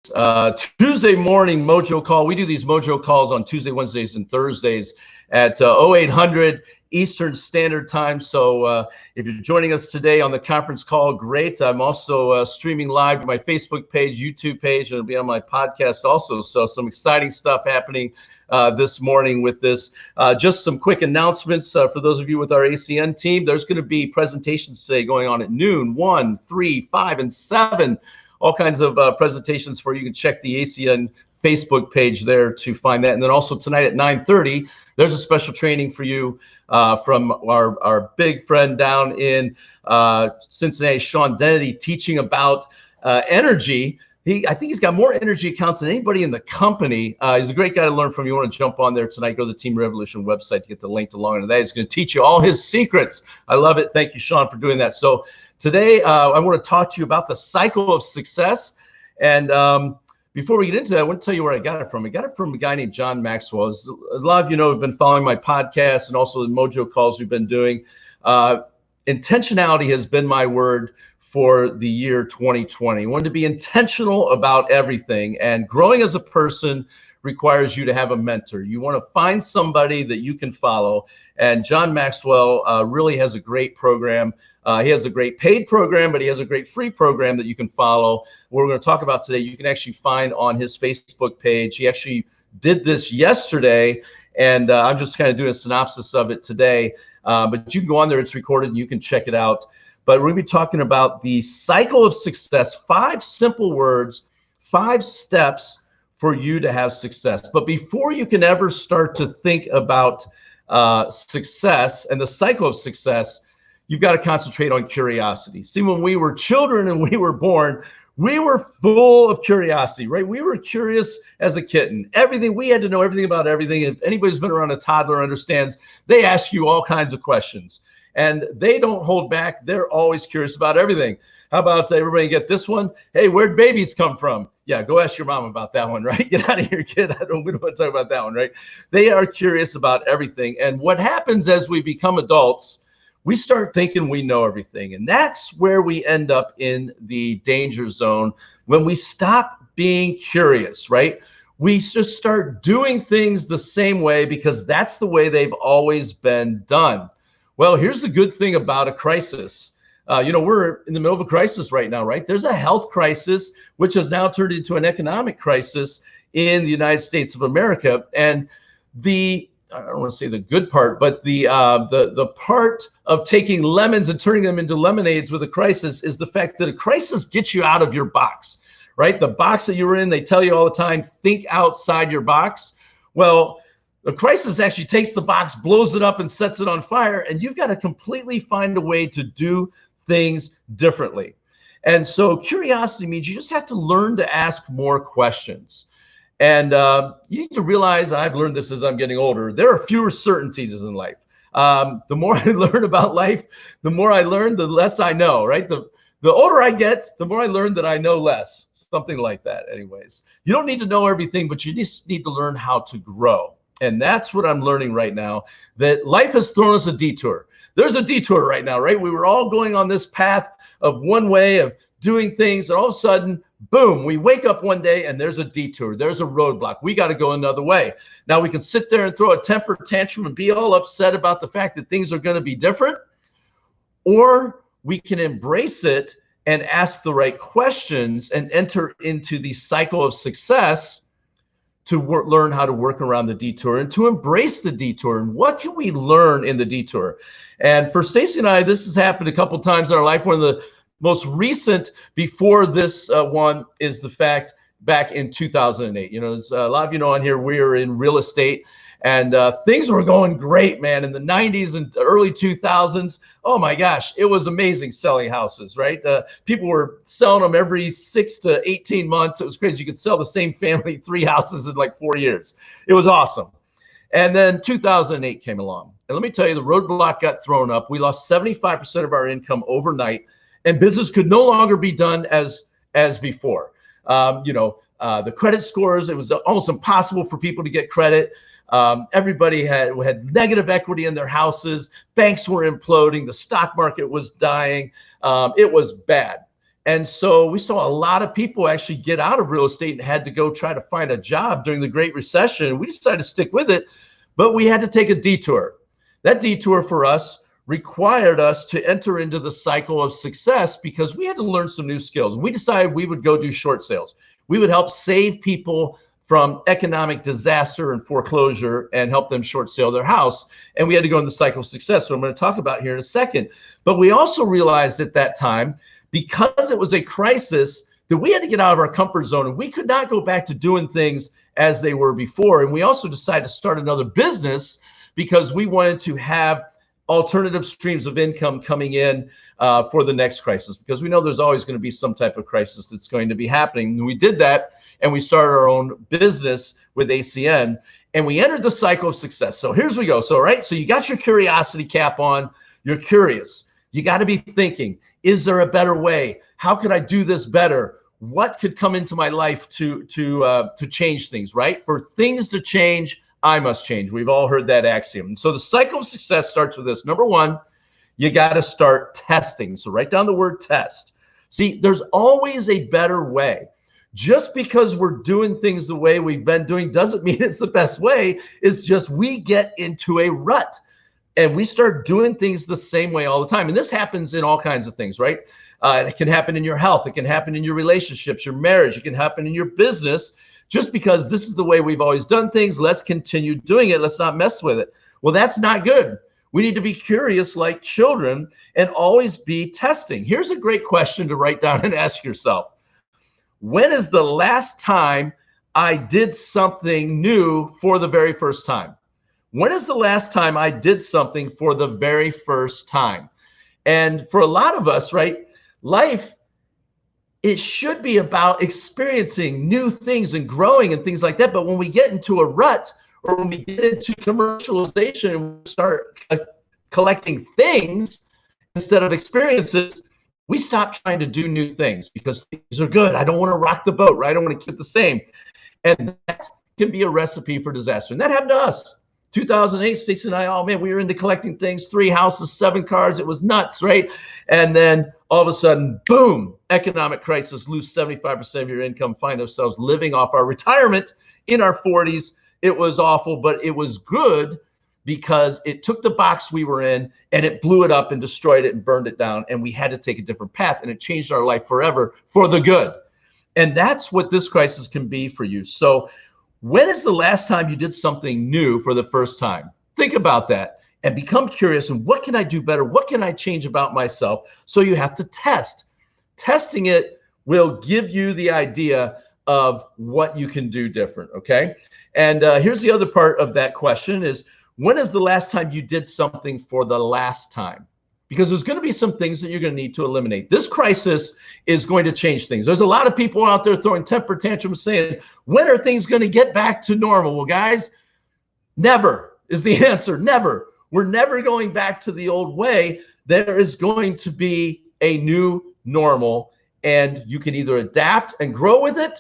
Tuesday morning MOJO call. We do these MOJO calls on Tuesday, Wednesdays, and Thursdays at 0800 Eastern Standard Time. So if you're joining us today on the conference call, great. I'm also streaming live to my Facebook page, YouTube page, and it'll be on my podcast also. So some exciting stuff happening this morning with this. Just some quick announcements for those of you with our ACN team. There's going to be presentations today going on at noon, 1, 3, 5, and 7. All kinds of presentations for you. You can check the ACN Facebook page there to find that. And then also tonight at 9:30, there's a special training for you from our big friend down in Cincinnati, Sean Dennedy, teaching about energy. I think he's got more energy accounts than anybody in the company. He's a great guy to learn from. You want to jump on there tonight, go to the Team Revolution website to get the link to along to that. He's going to teach you all his secrets. I love it. Thank you, Sean, for doing that. So today, I want to talk to you about the cycle of success. And before we get into that, I want to tell you where I got it from. I got it from a guy named John Maxwell. As a lot of you know, have been following my podcast and also the MOJO calls we've been doing. Intentionality has been my word for the year 2020. I wanted to be intentional about everything, and growing as a person requires you to have a mentor. You want to find somebody that you can follow, and John Maxwell really has a great program. He has a great paid program, but he has a great free program that you can follow. What we're going to talk about today, you can actually find on his Facebook page. He actually did this yesterday, and I'm just kind of doing a synopsis of it today. But you can go on there, it's recorded, and you can check it out. But we're going to be talking about the cycle of success, 5 simple words, 5 steps for you to have success. But before you can ever start to think about success and the cycle of success, you've got to concentrate on curiosity. See, when we were children and we were born, we were full of curiosity, right? We were curious as a kitten. Everything, we had to know everything about everything. If anybody's been around a toddler understands, they ask you all kinds of questions. And they don't hold back. They're always curious about everything. How about everybody get this one? Hey, where'd babies come from? Yeah, go ask your mom about that one, right? Get out of here, kid. We don't want to talk about that one, right? They are curious about everything. And what happens as we become adults, we start thinking we know everything. And that's where we end up in the danger zone when we stop being curious, right? We just start doing things the same way because that's the way they've always been done. Well, here's the good thing about a crisis. We're in the middle of a crisis right now, right? There's a health crisis, which has now turned into an economic crisis in the United States of America. And I don't want to say the good part, but the part of taking lemons and turning them into lemonades with a crisis is the fact that a crisis gets you out of your box, right? The box that you were in, they tell you all the time, think outside your box. Well, the crisis actually takes the box, blows it up, and sets it on fire, and you've got to completely find a way to do things differently. And so curiosity means you just have to learn to ask more questions. And you need to realize, I've learned this as I'm getting older, there are fewer certainties in life. The more I learn about life, the more I learn, the less I know, right? The older I get, the more I learn that I know less, something like that anyways. You don't need to know everything, but you just need to learn how to grow. And that's what I'm learning right now, that life has thrown us a detour. There's a detour right now, right? We were all going on this path of one way of doing things, and all of a sudden, boom, we wake up one day and there's a detour. There's a roadblock. We got to go another way. Now we can sit there and throw a temper tantrum and be all upset about the fact that things are going to be different, or we can embrace it and ask the right questions and enter into the cycle of success to learn how to work around the detour and to embrace the detour. And what can we learn in the detour? And for Stacy and I, this has happened a couple times in our life. One of the most recent before this one is the fact back in 2008. A lot of you know on here, we are in real estate, and things were going great, man. In the 90s and early 2000s, oh my gosh, it was amazing selling houses, right? People were selling them every 6 to 18 months. It was crazy. You could sell the same family 3 houses in like 4 years. It was awesome. And then 2008 came along. And let me tell you, the roadblock got thrown up. We lost 75% of our income overnight, and business could no longer be done as before. The credit scores, it was almost impossible for people to get credit. Everybody had negative equity in their houses. Banks were imploding. The stock market was dying. It was bad. And so we saw a lot of people actually get out of real estate and had to go try to find a job during the Great Recession. We decided to stick with it, but we had to take a detour. That detour for us required us to enter into the cycle of success because we had to learn some new skills. We decided we would go do short sales. We would help save people from economic disaster and foreclosure and help them short sale their house. And we had to go in the cycle of success, so I'm going to talk about here in a second. But we also realized at that time, because it was a crisis, that we had to get out of our comfort zone and we could not go back to doing things as they were before. And we also decided to start another business because we wanted to have alternative streams of income coming in for the next crisis, because we know there's always going to be some type of crisis that's going to be happening. And we did that, and we started our own business with ACN, and we entered the cycle of success. So here's we go. So, right, so you got your curiosity cap on, you're curious. You got to be thinking, is there a better way? How could I do this better? What could come into my life to change things, right? For things to change, I must change. We've all heard that axiom. So the cycle of success starts with this. Number one, you got to start testing. So write down the word test. See, there's always a better way. Just because we're doing things the way we've been doing doesn't mean it's the best way. It's just we get into a rut and we start doing things the same way all the time. And this happens in all kinds of things, right? It can happen in your health. It can happen in your relationships, your marriage. It can happen in your business. Just because this is the way we've always done things, let's continue doing it. Let's not mess with it. Well, that's not good. We need to be curious like children and always be testing. Here's a great question to write down and ask yourself. When is the last time I did something new for the very first time? When is the last time I did something for the very first time? And for a lot of us, right, life, it should be about experiencing new things and growing and things like that. But when we get into a rut, or when we get into commercialization and we start collecting things instead of experiences, we stop trying to do new things because things are good. I don't want to rock the boat, right? I don't want to keep it the same. And that can be a recipe for disaster. And that happened to us. 2008, Stacey and I, oh man, we were into collecting things, 3 houses, 7 cars. It was nuts, right? And then all of a sudden, boom, economic crisis, lose 75% of your income, find ourselves living off our retirement in our 40s. It was awful, but it was good because it took the box we were in and it blew it up and destroyed it and burned it down. And we had to take a different path, and it changed our life forever for the good. And that's what this crisis can be for you. So when is the last time you did something new for the first time? Think about that and become curious. And what can I do better? What can I change about myself? So you have to test. Testing it will give you the idea of what you can do different, okay? And here's the other part of that question is, when is the last time you did something for the last time? Because there's going to be some things that you're going to need to eliminate. This crisis is going to change things. There's a lot of people out there throwing temper tantrums saying, when are things going to get back to normal? Well, guys, never is the answer. Never. We're never going back to the old way. There is going to be a new normal, and you can either adapt and grow with it,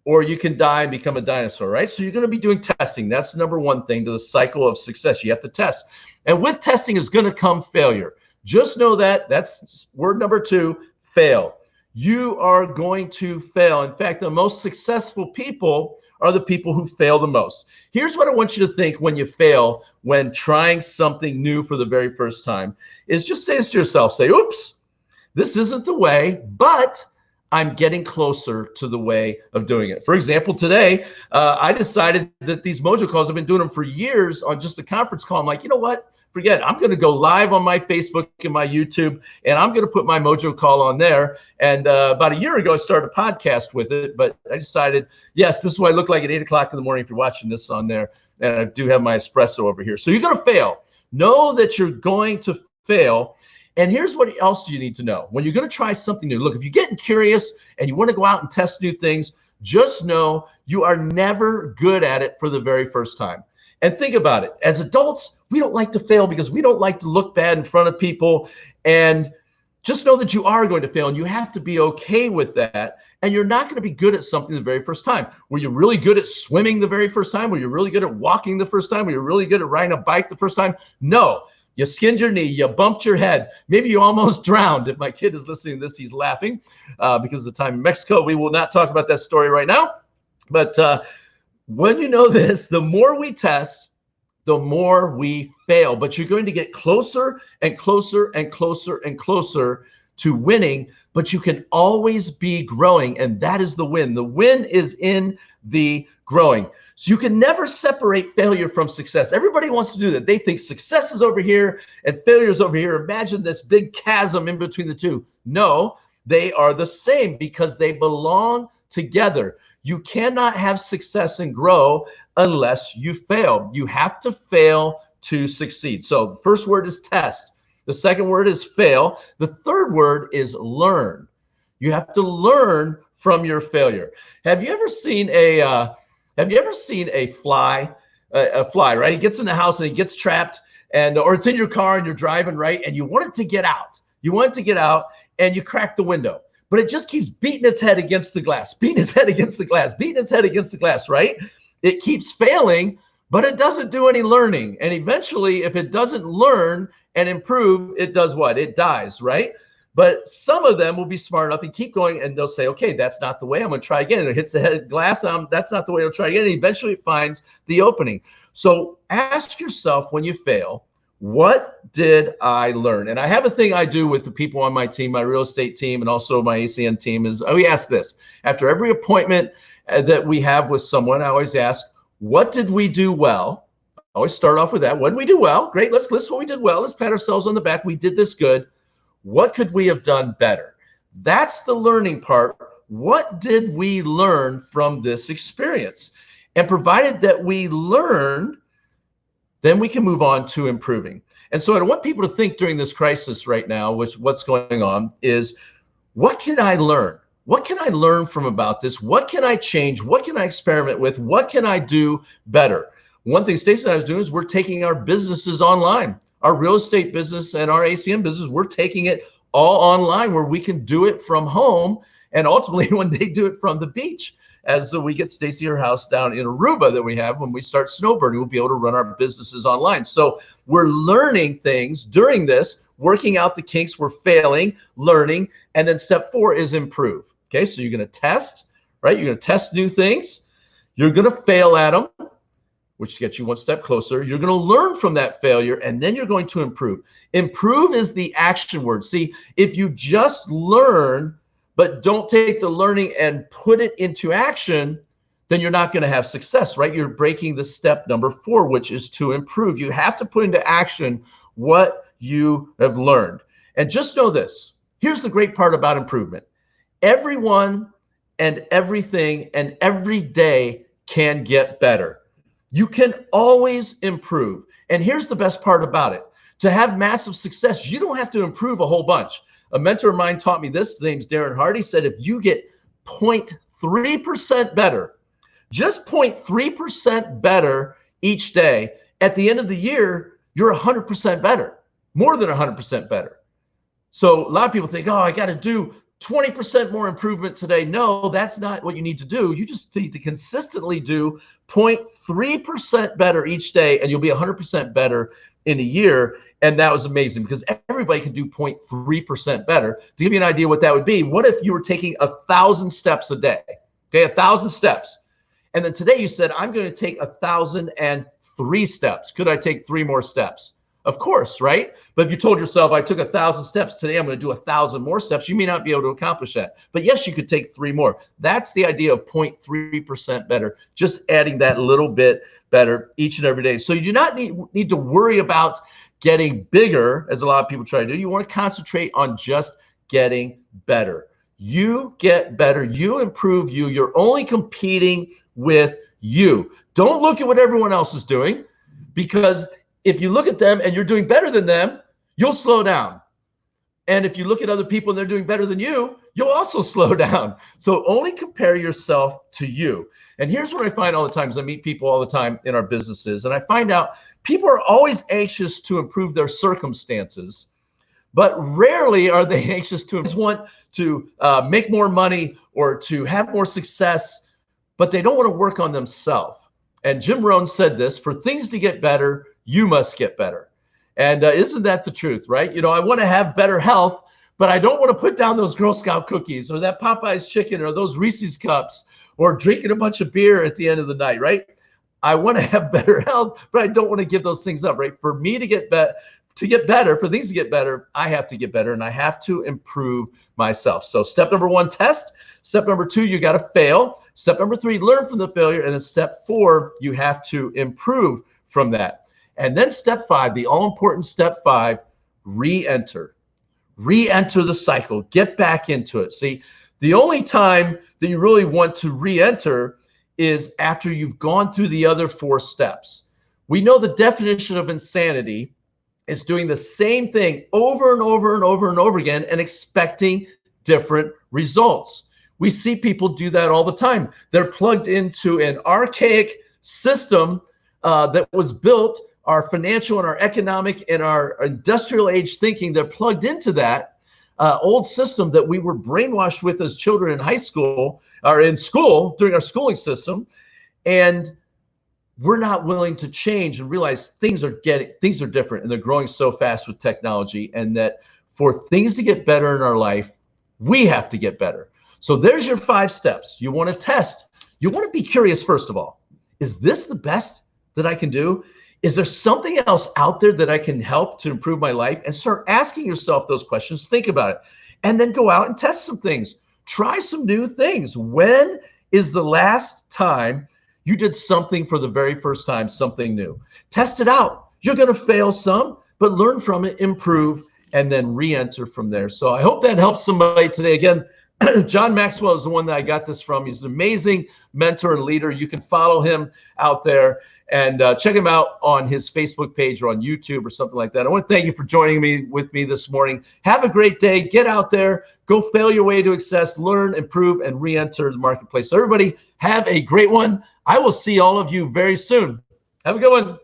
or you can die and become a dinosaur, right? So you're going to be doing testing. That's the number one thing to the cycle of success. You have to test. And with testing is going to come failure. Just know that. That's word number 2, fail. You are going to fail. In fact, the most successful people are the people who fail the most. Here's what I want you to think when you fail, when trying something new for the very first time, is just say this to yourself. Say, oops, this isn't the way, but I'm getting closer to the way of doing it. For example, today, I decided that these MOJO calls, I've been doing them for years on just a conference call. I'm like, you know what? Forget it. I'm going to go live on my Facebook and my YouTube, and I'm going to put my MOJO call on there. And about a year ago, I started a podcast with it, but I decided, yes, this is what I look like at 8 o'clock in the morning if you're watching this on there. And I do have my espresso over here. So you're going to fail. Know that you're going to fail. And here's what else you need to know. When you're going to try something new, look, if you're getting curious and you want to go out and test new things, just know you are never good at it for the very first time. And think about it. As adults, we don't like to fail because we don't like to look bad in front of people. And just know that you are going to fail, and you have to be okay with that. And you're not going to be good at something the very first time. Were you really good at swimming the very first time? Were you really good at walking the first time? Were you really good at riding a bike the first time? No. You skinned your knee, you bumped your head, maybe you almost drowned. If my kid is listening to this, he's laughing because of the time in Mexico. We will not talk about that story right now. But when you know this, the more we test, the more we fail. But you're going to get closer and closer and closer and closer to winning, but you can always be growing, and that is the win. The win is in the growing. So you can never separate failure from success. Everybody wants to do that. They think success is over here and failure is over here. Imagine this big chasm in between the two. No, they are the same because they belong together. You cannot have success and grow unless you fail. You have to fail to succeed. So the first word is test. The second word is fail. The third word is learn. You have to learn from your failure. Have you ever seen a fly? A fly, right? He gets in the house and he gets trapped, or it's in your car and you're driving, right? And you want it to get out. You want it to get out, and you crack the window, but it just keeps beating its head against the glass, beating its head against the glass, beating its head against the glass, right? It keeps failing, but it doesn't do any learning. And eventually, if it doesn't learn and improve, it does what? It dies, right? But some of them will be smart enough and keep going, and they'll say, okay, that's not the way. I'm going to try again. And it hits the head of the glass. That's not the way. I'll try again. And eventually it finds the opening. So ask yourself when you fail, what did I learn? And I have a thing I do with the people on my team, my real estate team, and also my ACN team is we ask this. After every appointment that we have with someone, I always ask, what did we do well? I always start off with that. What did we do well? Great. Let's list what we did well. Let's pat ourselves on the back. We did this good. What could we have done better? That's the learning part. What did we learn from this experience? And provided that we learned, then we can move on to improving. And so I want people to think during this crisis right now, what's going on is, what can I learn? What can I learn from about this? What can I change? What can I experiment with? What can I do better? One thing Stacey and I was doing is we're taking our businesses online. Our real estate business and our ACM business, we're taking it all online where we can do it from home. And ultimately, when they do it from the beach, as we get Stacey her house down in Aruba that we have, when we start snowbirding, we'll be able to run our businesses online. So we're learning things during this, working out the kinks. We're failing, learning. And then step 4 is improve. Okay, so you're going to test, right? You're going to test new things. You're going to fail at them, which gets you one step closer. You're going to learn from that failure, and then you're going to improve. Improve is the action word. See, if you just learn, but don't take the learning and put it into action, then you're not going to have success, right? You're breaking the step number 4, which is to improve. You have to put into action what you have learned. And just know this. Here's the great part about improvement. Everyone and everything and every day can get better. You can always improve. And here's the best part about it. To have massive success, you don't have to improve a whole bunch. A mentor of mine taught me this. His name's Darren Hardy. Said if you get 0.3% better, just 0.3% better each day, at the end of the year, you're 100% better, more than 100% better. So a lot of people think, oh, I got to do 20% more improvement today. No, that's not what you need to do. You just need to consistently do 0.3% better each day, and you'll be 100% better in a year. And that was amazing because everybody can do 0.3% better. To give you an idea what that would be, what if you were taking 1,000 steps a day? Okay, 1,000 steps. And then today you said, I'm going to take 1,003 steps. Could I take 3 more steps? Of course, right? But if you told yourself, I took 1,000 steps today, I'm going to do 1,000 more steps, you may not be able to accomplish that. But yes, you could take 3 more. That's the idea of 0.3% better, just adding that little bit better each and every day. So you do not need to worry about getting bigger, as a lot of people try to do. You want to concentrate on just getting better. You get better, you improve you. You're only competing with you. Don't look at what everyone else is doing, because if you look at them and you're doing better than them, you'll slow down. And if you look at other people and they're doing better than you, you'll also slow down. So only compare yourself to you. And here's what I find all the time, is I meet people all the time in our businesses, and I find out people are always anxious to improve their circumstances, but rarely are they anxious to want to make more money or to have more success, but they don't want to work on themselves. And Jim Rohn said this: for things to get better, you must get better. And isn't that the truth, right? You know, I want to have better health, but I don't want to put down those Girl Scout cookies or that Popeye's chicken or those Reese's cups or drinking a bunch of beer at the end of the night, right? I want to have better health, but I don't want to give those things up, right? For me to get better, for things to get better, I have to get better and I have to improve myself. So step number 1, test. Step number 2, you got to fail. Step number 3, learn from the failure. And then step 4, you have to improve from that. And then step 5, the all important step 5, re-enter. Re-enter the cycle, get back into it. See, the only time that you really want to re-enter is after you've gone through the other 4 steps. We know the definition of insanity is doing the same thing over and over and over and over again and expecting different results. We see people do that all the time. They're plugged into an archaic system that was built, our financial and our economic and our industrial age thinking. They're plugged into that old system that we were brainwashed with as children in high school or in school during our schooling system. And we're not willing to change and realize things are different and they're growing so fast with technology, and that for things to get better in our life, we have to get better. So there's your 5 steps. You want to test. You want to be curious, first of all. Is this the best that I can do? Is there something else out there that I can help to improve my life? And start asking yourself those questions. Think about it. And then go out and test some things. Try some new things. When is the last time you did something for the very first time, something new? Test it out. You're going to fail some, but learn from it, improve, and then re-enter from there. So I hope that helps somebody today. Again, John Maxwell is the one that I got this from. He's an amazing mentor and leader. You can follow him out there and check him out on his Facebook page or on YouTube or something like that. I want to thank you for joining me with me this morning. Have a great day. Get out there. Go fail your way to success. Learn, improve, and re-enter the marketplace. So everybody have a great one. I will see all of you very soon. Have a good one.